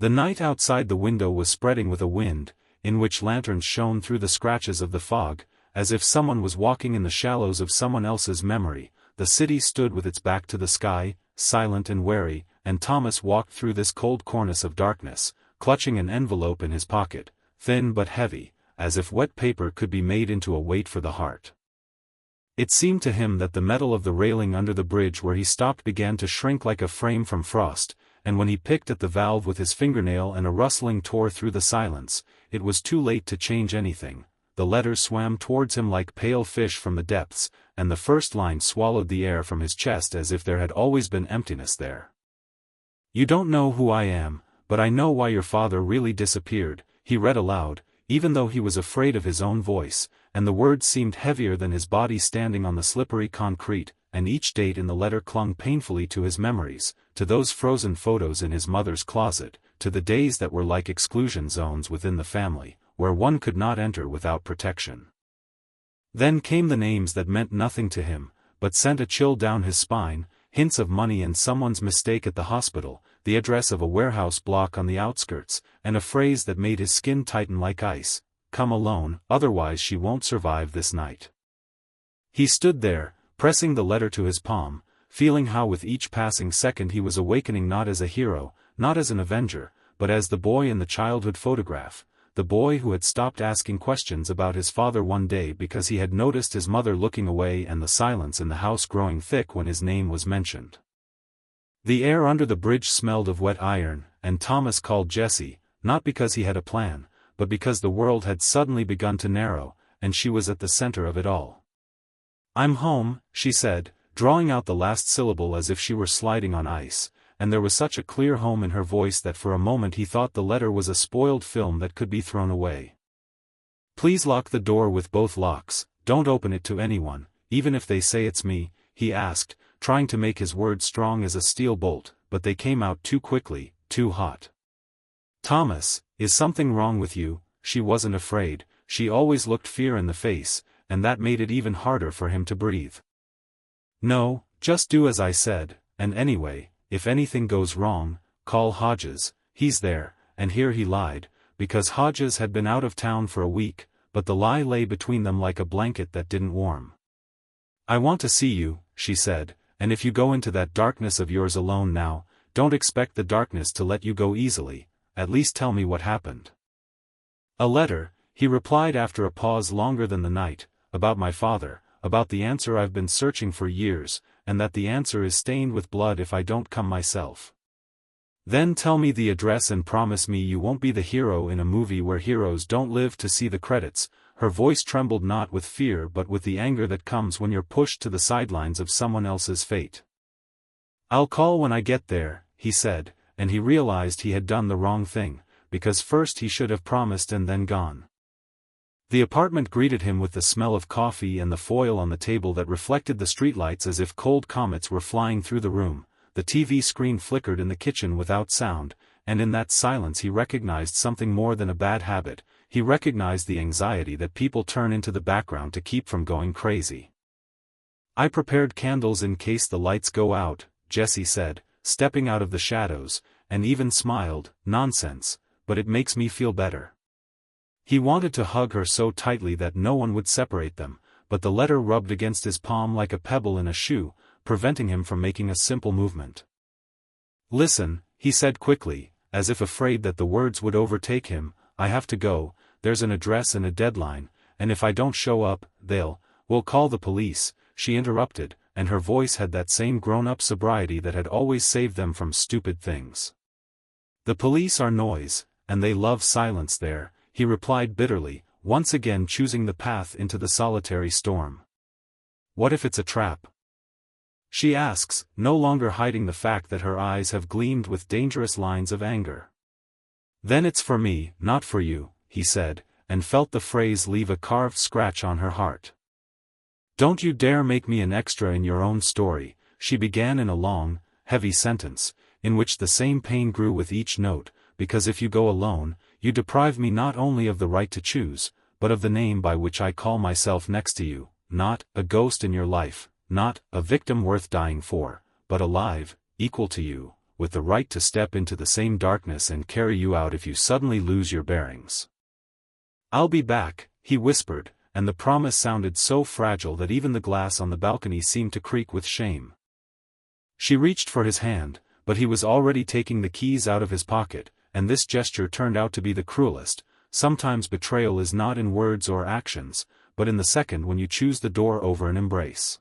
The night outside the window was spreading with a wind, in which lanterns shone through the scratches of the fog, as if someone was walking in the shallows of someone else's memory. The city stood with its back to the sky, silent and wary, and Thomas walked through this cold cornice of darkness, clutching an envelope in his pocket, thin but heavy, as if wet paper could be made into a weight for the heart. It seemed to him that the metal of the railing under the bridge where he stopped began to shrink like a frame from frost, and when he picked at the valve with his fingernail and a rustling tore through the silence, it was too late to change anything. The letters swam towards him like pale fish from the depths, and the first line swallowed the air from his chest as if there had always been emptiness there. "You don't know who I am, but I know why your father really disappeared," he read aloud, even though he was afraid of his own voice, and the words seemed heavier than his body standing on the slippery concrete, and each date in the letter clung painfully to his memories, to those frozen photos in his mother's closet, to the days that were like exclusion zones within the family, where one could not enter without protection. Then came the names that meant nothing to him, but sent a chill down his spine, hints of money and someone's mistake at the hospital, the address of a warehouse block on the outskirts, and a phrase that made his skin tighten like ice: "Come alone, otherwise she won't survive this night." He stood there, pressing the letter to his palm, feeling how with each passing second he was awakening not as a hero, not as an avenger, but as the boy in the childhood photograph, the boy who had stopped asking questions about his father one day because he had noticed his mother looking away and the silence in the house growing thick when his name was mentioned. The air under the bridge smelled of wet iron, and Thomas called Jessie, not because he had a plan, but because the world had suddenly begun to narrow, and she was at the center of it all. "I'm home," she said, drawing out the last syllable as if she were sliding on ice, and there was such a clear home in her voice that for a moment he thought the letter was a spoiled film that could be thrown away. "Please lock the door with both locks, don't open it to anyone, even if they say it's me," he asked, trying to make his words strong as a steel bolt, but they came out too quickly, too hot. "Thomas, is something wrong with you?" She wasn't afraid, she always looked fear in the face, and that made it even harder for him to breathe. "No, just do as I said, and anyway, if anything goes wrong, call Hodges, he's there," and here he lied, because Hodges had been out of town for a week, but the lie lay between them like a blanket that didn't warm. "I want to see you," she said, "and if you go into that darkness of yours alone now, don't expect the darkness to let you go easily, at least tell me what happened." "A letter," he replied after a pause longer than the night, "about my father, about the answer I've been searching for years, and that the answer is stained with blood if I don't come myself. Then tell me the address and promise me you won't be the hero in a movie where heroes don't live to see the credits." Her voice trembled not with fear but with the anger that comes when you're pushed to the sidelines of someone else's fate. "I'll call when I get there," he said, and he realized he had done the wrong thing, because first he should have promised and then gone. The apartment greeted him with the smell of coffee and the foil on the table that reflected the streetlights as if cold comets were flying through the room. The TV screen flickered in the kitchen without sound, and in that silence he recognized something more than a bad habit. He recognized the anxiety that people turn into the background to keep from going crazy. "I prepared candles in case the lights go out," Jessie said, stepping out of the shadows, and even smiled. "Nonsense, but it makes me feel better." He wanted to hug her so tightly that no one would separate them, but the letter rubbed against his palm like a pebble in a shoe, preventing him from making a simple movement. "Listen," he said quickly, as if afraid that the words would overtake him, "I have to go, there's an address and a deadline, and if I don't show up, we'll call the police," she interrupted, and her voice had that same grown-up sobriety that had always saved them from stupid things. "The police are noise, and they love silence there," he replied bitterly, once again choosing the path into the solitary storm. "What if it's a trap?" she asks, no longer hiding the fact that her eyes have gleamed with dangerous lines of anger. "Then it's for me, not for you," he said, and felt the phrase leave a carved scratch on her heart. "Don't you dare make me an extra in your own story," she began in a long, heavy sentence, in which the same pain grew with each note, "because if you go alone, you deprive me not only of the right to choose, but of the name by which I call myself next to you, not a ghost in your life, not a victim worth dying for, but alive, equal to you, with the right to step into the same darkness and carry you out if you suddenly lose your bearings. "I'll be back," he whispered, and the promise sounded so fragile that even the glass on the balcony seemed to creak with shame. She reached for his hand, but he was already taking the keys out of his pocket, and this gesture turned out to be the cruelest. Sometimes betrayal is not in words or actions, but in the second when you choose the door over an embrace.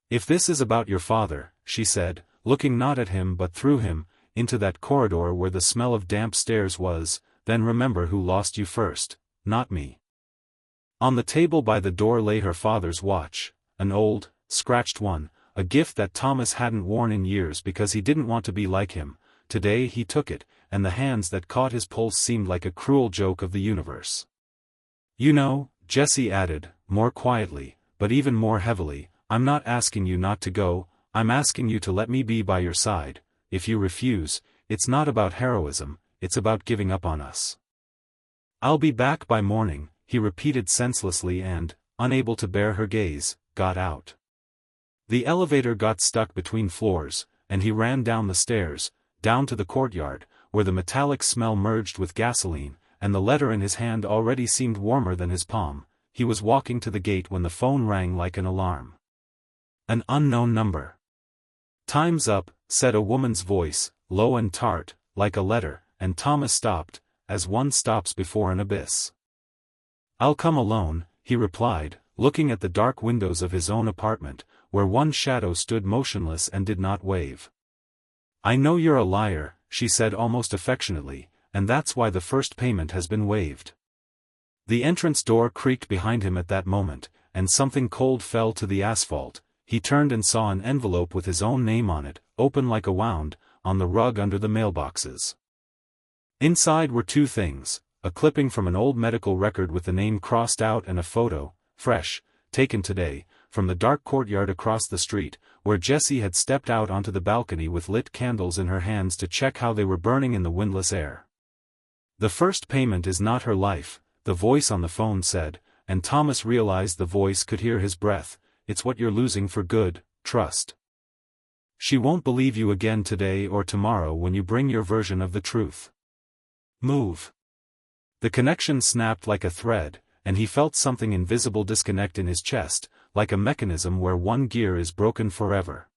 "If this is about your father," she said, looking not at him but through him, into that corridor where the smell of damp stairs was, "then remember who lost you first, not me." On the table by the door lay her father's watch, an old, scratched one, a gift that Thomas hadn't worn in years because he didn't want to be like him. Today he took it, and the hands that caught his pulse seemed like a cruel joke of the universe. "You know," Jessie added, more quietly, but even more heavily, "I'm not asking you not to go, I'm asking you to let me be by your side. If you refuse, it's not about heroism, it's about giving up on us." "I'll be back by morning," he repeated senselessly and, unable to bear her gaze, got out. The elevator got stuck between floors, and he ran down the stairs, down to the courtyard, where the metallic smell merged with gasoline, and the letter in his hand already seemed warmer than his palm. He was walking to the gate when the phone rang like an alarm. An unknown number. "Time's up," said a woman's voice, low and tart, like a letter, and Thomas stopped, as one stops before an abyss. "I'll come alone," he replied, looking at the dark windows of his own apartment, where one shadow stood motionless and did not wave. "I know you're a liar," she said almost affectionately, "and that's why the first payment has been waived." The entrance door creaked behind him at that moment, and something cold fell to the asphalt. He turned and saw an envelope with his own name on it, open like a wound, on the rug under the mailboxes. Inside were two things, a clipping from an old medical record with the name crossed out and a photo, fresh, taken today, from the dark courtyard across the street, where Jessie had stepped out onto the balcony with lit candles in her hands to check how they were burning in the windless air. "The first payment is not her life," the voice on the phone said, and Thomas realized the voice could hear his breath. "It's what you're losing for good, trust. She won't believe you again today or tomorrow when you bring your version of the truth. Move." The connection snapped like a thread, and he felt something invisible disconnect in his chest, like a mechanism where one gear is broken forever.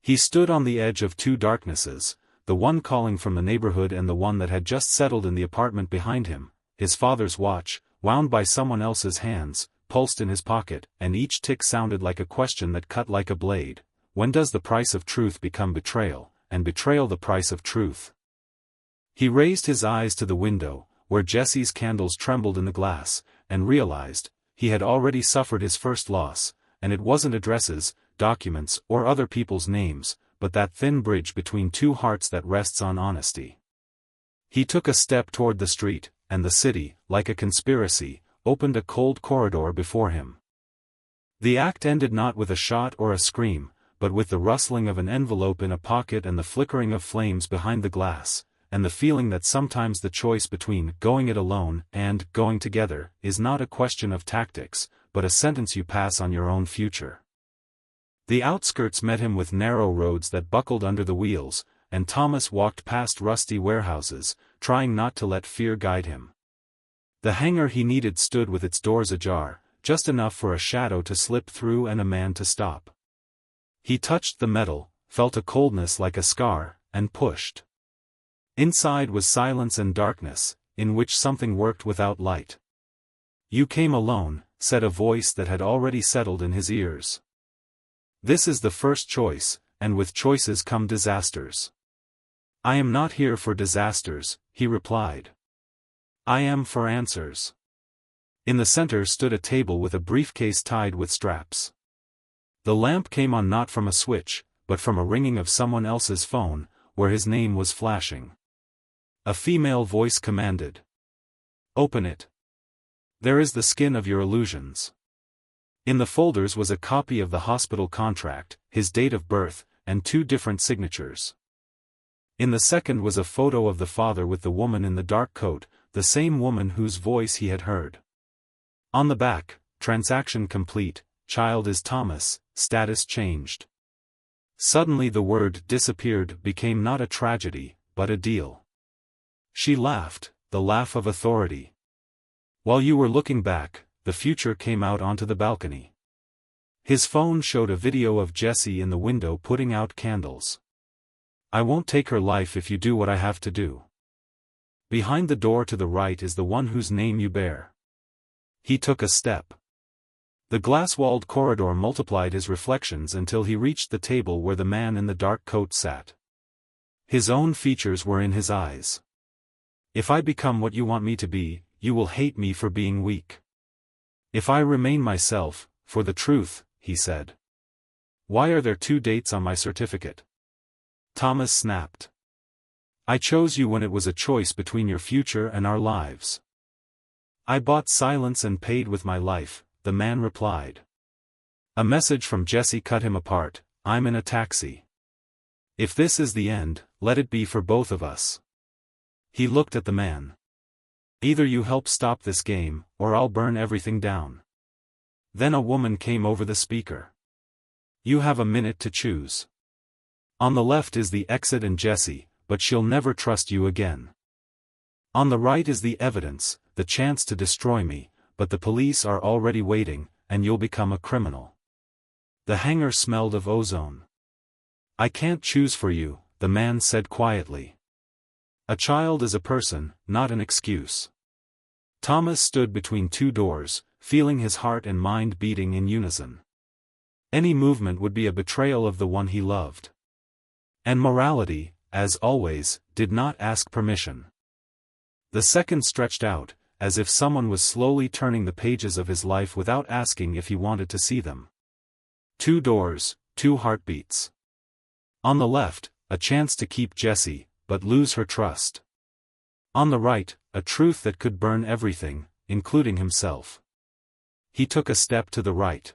He stood on the edge of two darknesses, the one calling from the neighborhood and the one that had just settled in the apartment behind him. His father's watch, wound by someone else's hands, pulsed in his pocket, and each tick sounded like a question that cut like a blade. When does the price of truth become betrayal, and betrayal the price of truth? He raised his eyes to the window, where Jessie's candles trembled in the glass, and realized, he had already suffered his first loss, and it wasn't addresses, documents, or other people's names, but that thin bridge between two hearts that rests on honesty. He took a step toward the street, and the city, like a conspiracy, opened a cold corridor before him. The act ended not with a shot or a scream, but with the rustling of an envelope in a pocket and the flickering of flames behind the glass, and the feeling that sometimes the choice between going it alone and going together is not a question of tactics, but a sentence you pass on your own future. The outskirts met him with narrow roads that buckled under the wheels, and Thomas walked past rusty warehouses, trying not to let fear guide him. The hangar he needed stood with its doors ajar, just enough for a shadow to slip through and a man to stop. He touched the metal, felt a coldness like a scar, and pushed. Inside was silence and darkness, in which something worked without light. "You came alone," said a voice that had already settled in his ears. "This is the first choice, and with choices come disasters." "I am not here for disasters," he replied. "I am for answers." In the center stood a table with a briefcase tied with straps. The lamp came on not from a switch, but from a ringing of someone else's phone, where his name was flashing. A female voice commanded. "Open it. There is the skin of your illusions." In the folders was a copy of the hospital contract, his date of birth, and two different signatures. In the second was a photo of the father with the woman in the dark coat, the same woman whose voice he had heard. On the back, transaction complete, child is Thomas, status changed. Suddenly the word disappeared became not a tragedy, but a deal. She laughed, the laugh of authority. While you were looking back, the future came out onto the balcony. His phone showed a video of Jesse in the window putting out candles. I won't take her life if you do what I have to do. Behind the door to the right is the one whose name you bear. He took a step. The glass-walled corridor multiplied his reflections until he reached the table where the man in the dark coat sat. His own features were in his eyes. If I become what you want me to be, you will hate me for being weak. If I remain myself, for the truth, he said. Why are there 2 dates on my certificate? Thomas snapped. I chose you when it was a choice between your future and our lives. I bought silence and paid with my life, the man replied. A message from Jesse cut him apart. I'm in a taxi. If this is the end, let it be for both of us. He looked at the man. Either you help stop this game, or I'll burn everything down. Then a woman came over the speaker. You have a minute to choose. On the left is the exit and Jesse, but she'll never trust you again. On the right is the evidence, the chance to destroy me, but the police are already waiting, and you'll become a criminal. The hangar smelled of ozone. I can't choose for you, the man said quietly. A child is a person, not an excuse. Thomas stood between 2 doors, feeling his heart and mind beating in unison. Any movement would be a betrayal of the one he loved. And morality, as always, did not ask permission. The seconds stretched out, as if someone was slowly turning the pages of his life without asking if he wanted to see them. 2 doors, 2 heartbeats. On the left, a chance to keep Jesse, but lose her trust. On the right, a truth that could burn everything, including himself. He took a step to the right.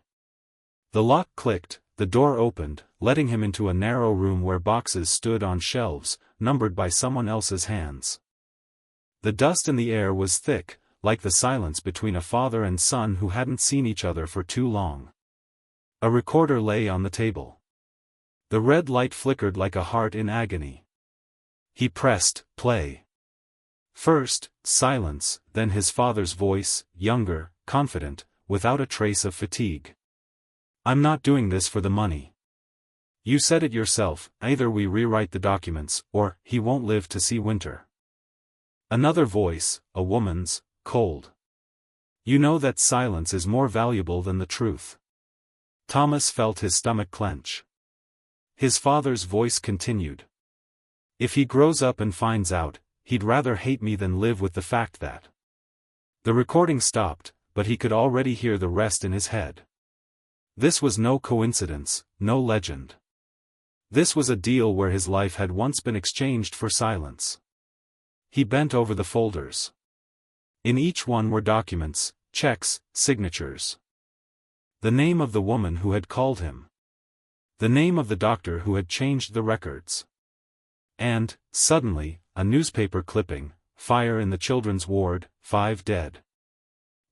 The lock clicked, the door opened, letting him into a narrow room where boxes stood on shelves, numbered by someone else's hands. The dust in the air was thick, like the silence between a father and son who hadn't seen each other for too long. A recorder lay on the table. The red light flickered like a heart in agony. He pressed play. First, silence, then his father's voice, younger, confident, without a trace of fatigue. I'm not doing this for the money. You said it yourself, either we rewrite the documents, or he won't live to see winter. Another voice, a woman's, cold. You know that silence is more valuable than the truth. Thomas felt his stomach clench. His father's voice continued. If he grows up and finds out, he'd rather hate me than live with the fact that. The recording stopped, but he could already hear the rest in his head. This was no coincidence, no legend. This was a deal where his life had once been exchanged for silence. He bent over the folders. In each one were documents, checks, signatures. The name of the woman who had called him. The name of the doctor who had changed the records. And, suddenly, a newspaper clipping, fire in the children's ward, 5 dead.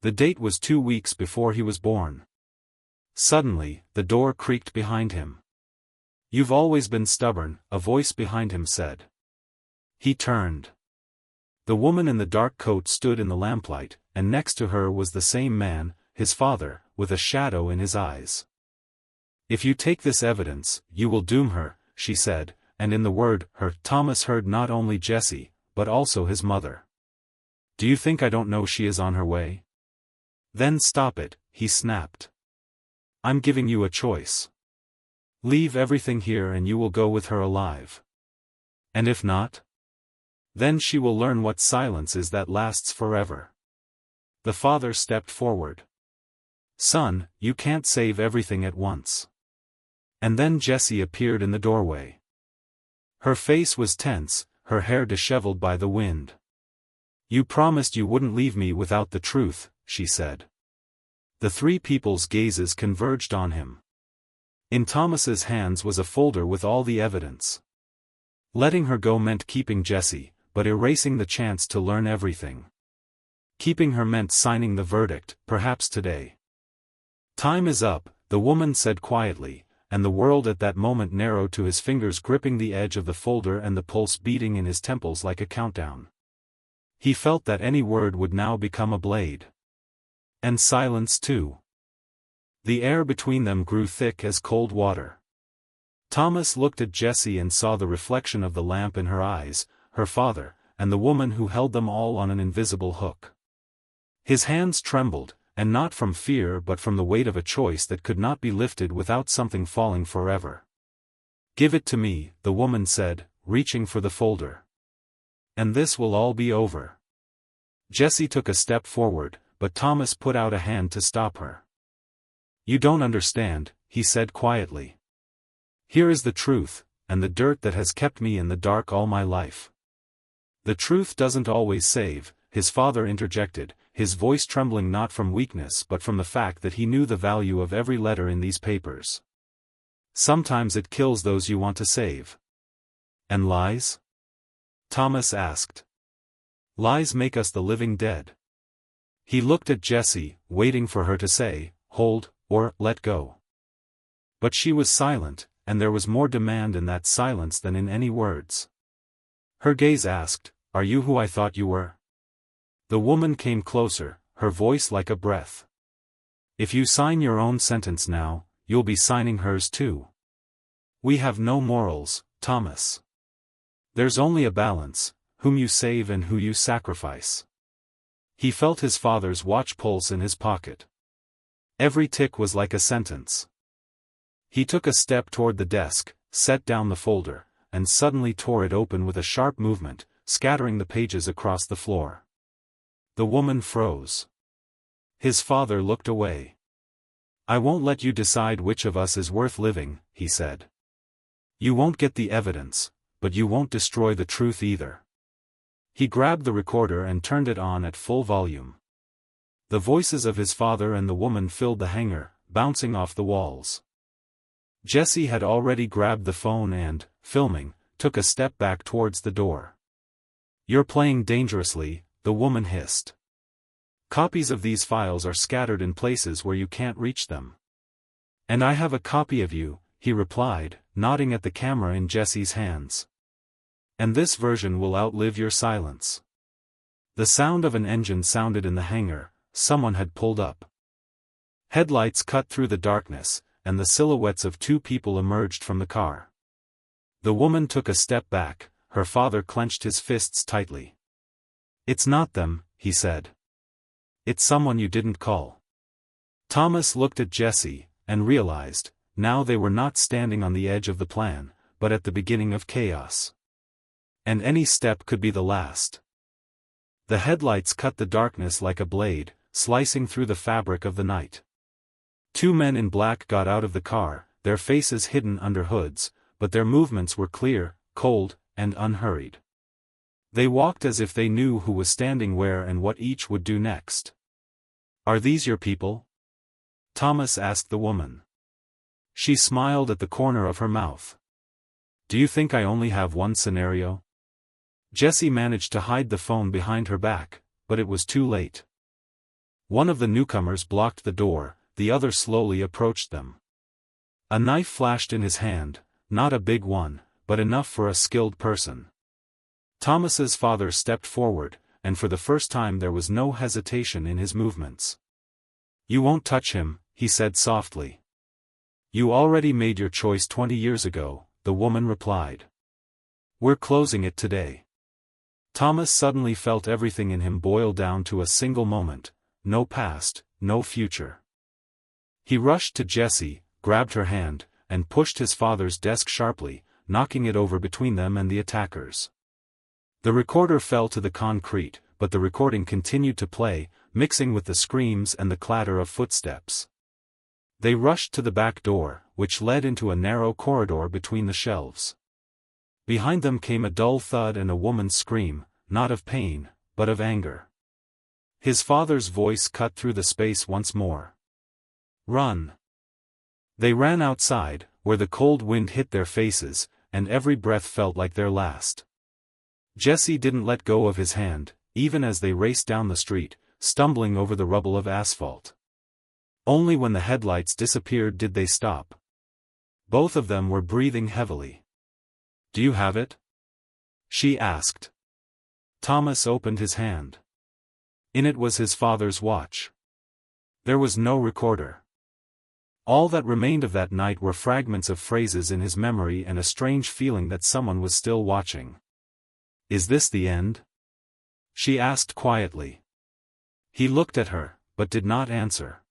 The date was 2 weeks before he was born. Suddenly, the door creaked behind him. You've always been stubborn, a voice behind him said. He turned. The woman in the dark coat stood in the lamplight, and next to her was the same man, his father, with a shadow in his eyes. If you take this evidence, you will doom her, she said, and in the word, her, Thomas heard not only Jesse, but also his mother. Do you think I don't know she is on her way? Then stop it, he snapped. I'm giving you a choice. Leave everything here and you will go with her alive. And if not? Then she will learn what silence is that lasts forever. The father stepped forward. Son, you can't save everything at once. And then Jessie appeared in the doorway. Her face was tense, her hair disheveled by the wind. You promised you wouldn't leave me without the truth, she said. The 3 people's gazes converged on him. In Thomas's hands was a folder with all the evidence. Letting her go meant keeping Jessie, but erasing the chance to learn everything. Keeping her meant signing the verdict, perhaps today. Time is up, the woman said quietly, and the world at that moment narrowed to his fingers gripping the edge of the folder and the pulse beating in his temples like a countdown. He felt that any word would now become a blade. And silence too. The air between them grew thick as cold water. Thomas looked at Jessie and saw the reflection of the lamp in her eyes, her father, and the woman who held them all on an invisible hook. His hands trembled, and not from fear but from the weight of a choice that could not be lifted without something falling forever. "Give it to me," the woman said, reaching for the folder. "And this will all be over." Jessie took a step forward, but Thomas put out a hand to stop her. "You don't understand," he said quietly. "Here is the truth, and the dirt that has kept me in the dark all my life." "The truth doesn't always save," his father interjected, his voice trembling not from weakness but from the fact that he knew the value of every letter in these papers. "Sometimes it kills those you want to save." "And lies?" Thomas asked. "Lies make us the living dead." He looked at Jessie, waiting for her to say, "Hold," or "Let go." But she was silent, and there was more demand in that silence than in any words. Her gaze asked, "Are you who I thought you were?" The woman came closer, her voice like a breath. "If you sign your own sentence now, you'll be signing hers too. We have no morals, Thomas. There's only a balance, whom you save and who you sacrifice." He felt his father's watch pulse in his pocket. Every tick was like a sentence. He took a step toward the desk, set down the folder, and suddenly tore it open with a sharp movement, scattering the pages across the floor. The woman froze. His father looked away. "I won't let you decide which of us is worth living," he said. "You won't get the evidence, but you won't destroy the truth either." He grabbed the recorder and turned it on at full volume. The voices of his father and the woman filled the hangar, bouncing off the walls. Jessie had already grabbed the phone and, filming, took a step back towards the door. "You're playing dangerously," the woman hissed. "Copies of these files are scattered in places where you can't reach them." "And I have a copy of you," he replied, nodding at the camera in Jessie's hands. "And this version will outlive your silence." The sound of an engine sounded in the hangar. Someone had pulled up. Headlights cut through the darkness, and the silhouettes of two people emerged from the car. The woman took a step back, her father clenched his fists tightly. "It's not them," he said. "It's someone you didn't call." Thomas looked at Jessie, and realized, now they were not standing on the edge of the plan, but at the beginning of chaos. And any step could be the last. The headlights cut the darkness like a blade, slicing through the fabric of the night. Two men in black got out of the car, their faces hidden under hoods, but their movements were clear, cold, and unhurried. They walked as if they knew who was standing where and what each would do next. "Are these your people?" Thomas asked the woman. She smiled at the corner of her mouth. "Do you think I only have one scenario?" Jessie managed to hide the phone behind her back, but it was too late. One of the newcomers blocked the door, the other slowly approached them. A knife flashed in his hand, not a big one, but enough for a skilled person. Thomas's father stepped forward, and for the first time there was no hesitation in his movements. "You won't touch him," he said softly. "You already made your choice 20 years ago," the woman replied. "We're closing it today." Thomas suddenly felt everything in him boil down to a single moment, no past, no future. He rushed to Jessie, grabbed her hand, and pushed his father's desk sharply, knocking it over between them and the attackers. The recorder fell to the concrete, but the recording continued to play, mixing with the screams and the clatter of footsteps. They rushed to the back door, which led into a narrow corridor between the shelves. Behind them came a dull thud and a woman's scream, not of pain, but of anger. His father's voice cut through the space once more. "Run!" They ran outside, where the cold wind hit their faces, and every breath felt like their last. Jessie didn't let go of his hand, even as they raced down the street, stumbling over the rubble of asphalt. Only when the headlights disappeared did they stop. Both of them were breathing heavily. "Do you have it?" she asked. Thomas opened his hand. In it was his father's watch. There was no recorder. All that remained of that night were fragments of phrases in his memory and a strange feeling that someone was still watching. "Is this the end?" she asked quietly. He looked at her, but did not answer.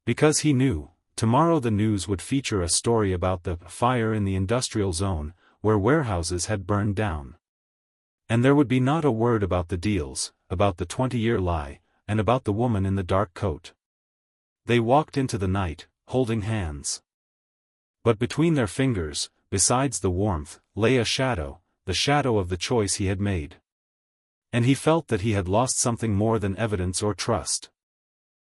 Because he knew, tomorrow the news would feature a story about the fire in the industrial zone, where warehouses had burned down. And there would be not a word about the deals, about the 20-year lie, and about the woman in the dark coat. They walked into the night, holding hands. But between their fingers, besides the warmth, lay a shadow, the shadow of the choice he had made. And he felt that he had lost something more than evidence or trust.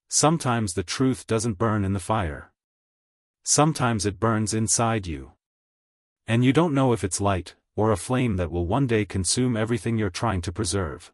Sometimes the truth doesn't burn in the fire. Sometimes it burns inside you. And you don't know if it's light, or a flame that will one day consume everything you're trying to preserve.